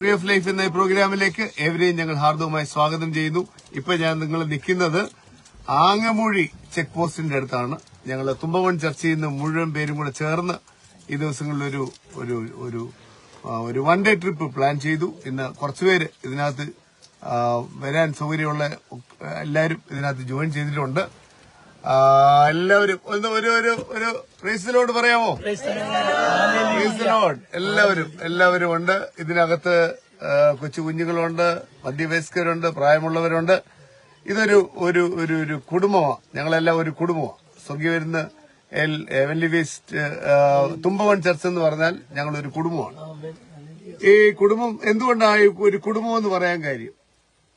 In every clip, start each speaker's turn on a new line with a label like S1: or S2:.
S1: Tree of life എന്ന പ്രോഗ്രാമിലേക്ക് ഏവരെയും ഞങ്ങൾ ഹാർദവമായി സ്വാഗതം ചെയ്യുന്നു. ഇപ്പൊ ഞാൻ നിങ്ങൾ നിൽക്കുന്നത് ആങ്ങമൂഴി ചെക്ക് പോസ്റ്റിന്റെ അടുത്താണ്. ഞങ്ങൾ തുമ്പവൺ ചർച്ചയിൽ നിന്ന് മുഴുവൻ പേരും കൂടെ ചേർന്ന് ഈ ദിവസങ്ങളിൽ ഒരു വൺ ഡേ ട്രിപ്പ് പ്ലാൻ ചെയ്തു. ഇന്ന് കുറച്ചുപേര് ഇതിനകത്ത് വരാൻ സൗകര്യമുള്ള എല്ലാവരും ഇതിനകത്ത് ജോയിൻ ചെയ്തിട്ടുണ്ട്. എല്ലാവരും ഒരു പ്രൈസിലോട് പറയാമോ? പ്രൈസിലോട് എല്ലാവരും ഉണ്ട്. ഇതിനകത്ത് കൊച്ചു കുഞ്ഞുങ്ങളുണ്ട്, മധ്യവയസ്കരുണ്ട്, പ്രായമുള്ളവരുണ്ട്. ഇതൊരു ഒരു കുടുംബമാണ്. ഞങ്ങളെല്ലാം ഒരു കുടുംബമാണ്. സ്വർഗീയവരുന്ന ഹെവൻലി വേസ്റ്റ് തുമ്പവൺ ചർച്ച് എന്ന് പറഞ്ഞാൽ ഞങ്ങളൊരു കുടുംബമാണ്. ഈ കുടുംബം എന്തുകൊണ്ടാണ് ഒരു കുടുംബം എന്ന് പറയാൻ കാര്യം?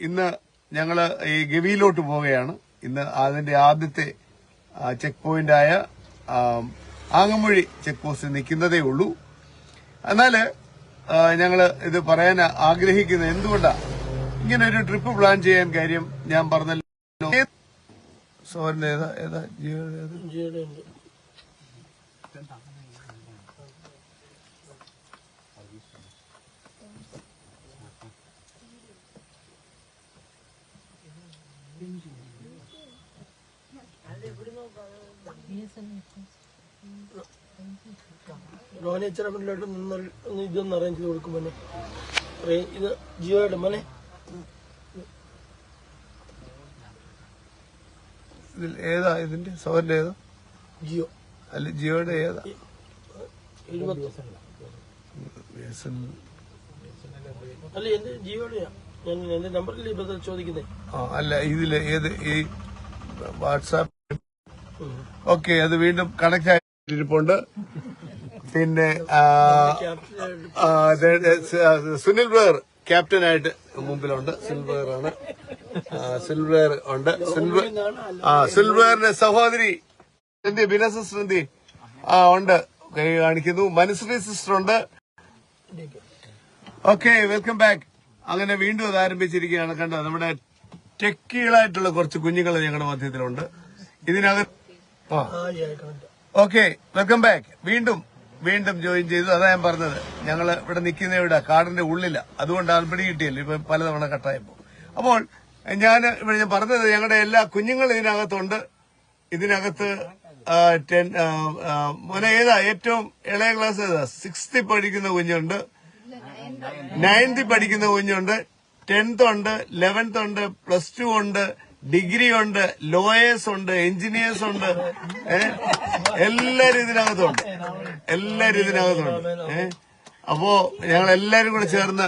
S1: ഇന്ന് ഞങ്ങള് ഈ ഗവിയിലോട്ട് പോവുകയാണ്. ഇന്ന് അതിന്റെ ആദ്യത്തെ ചെക്ക് പോയിന്റായ ആങ്ങമൂഴി ചെക്ക് പോസ്റ്റ് നിൽക്കുന്നതേ ഉള്ളൂ. എന്നാല് ഞങ്ങള് ഇത് പറയാൻ ആഗ്രഹിക്കുന്നത് എന്തുകൊണ്ടാ ഇങ്ങനെ ഒരു ട്രിപ്പ് പ്ലാൻ ചെയ്യാൻ കാര്യം ഞാൻ പറഞ്ഞല്ലോ. സോറിന്റെ ഏതാ ജിയോയുടെ
S2: റോനേച്ചറെ മുന്നിലോട്ട് നിന്ന് ഇതൊന്ന് അറേഞ്ച് ചെയ്ത് കൊടുക്കും മോനെ. ഇത് ജിയോയുടെ മോനെ.
S1: ഏതാ ഇതിന്റെ സോറിന്റെ ഏതാ?
S2: ജിയോ
S1: അല്ല, ജിയോയുടെ ഏതാ?
S2: 70 അല്ല, എന്റെ ജിയോടെയാ. ഞാൻ എന്റെ നമ്പറിൽ ഇപ്പൊ ചോദിക്കുന്നേ.
S1: അല്ല, ഇതില് ഏത്? ഈ വാട്സാപ്പ്. ഓക്കെ, അത് വീണ്ടും കണക്ട് ആയിട്ടിരിപ്പുണ്ട്. പിന്നെ സുനിൽ ബ്രദർ ക്യാപ്റ്റനായിട്ട് മുമ്പിലുണ്ട്. സുനിൽ ബ്രദർ ആണ്. സുനിൽ ബ്രദർ ഉണ്ട്. സുനിൽ ബ്രദറിന്റെ സഹോദരി ബിന സിസ്റ്റർ ഉണ്ട്, കൈ കാണിക്കുന്നു. മനുശ്രീ സിസ്റ്റർ ഉണ്ട്. Okay, welcome back. അങ്ങനെ വീണ്ടും അത് ആരംഭിച്ചിരിക്കുകയാണ്. കണ്ടോ, നമ്മുടെ ടെക്കികളായിട്ടുള്ള കുറച്ച് കുഞ്ഞുങ്ങൾ ഞങ്ങളുടെ മധ്യത്തിലുണ്ട്. ഇതിനകത്ത് ഓക്കെ, വെൽക്കം ബാക്ക്. വീണ്ടും ജോയിൻ ചെയ്തു. അതാ ഞാൻ പറഞ്ഞത്, ഞങ്ങൾ ഇവിടെ നിൽക്കുന്ന ഇവിടെ കാടിന്റെ ഉള്ളില, അതുകൊണ്ടാണ് പിടി കിട്ടിയല്ലോ. ഇപ്പൊ പലതവണ കട്ടായപ്പോ. അപ്പോൾ ഞാൻ പറഞ്ഞത് ഞങ്ങളുടെ എല്ലാ കുഞ്ഞുങ്ങളും ഇതിനകത്തുണ്ട്. ഇതിനകത്ത് മോനെ ഏതാ ഏറ്റവും ഇളയ ക്ലാസ് ഏതാ? 6th പഠിക്കുന്ന കുഞ്ഞുണ്ട്, 9th പഠിക്കുന്ന കുഞ്ഞുണ്ട്, 10th ഉണ്ട്, 11th ഉണ്ട്, +2 ഉണ്ട്, ഡിഗ്രി ഉണ്ട്, ലോയേഴ്സ് ഉണ്ട്, എഞ്ചിനീയേഴ്സ് ഉണ്ട്. എല്ലാരും ഇതിനകത്തുണ്ട്. അപ്പോ ഞങ്ങൾ എല്ലാരും കൂടെ ചേർന്ന്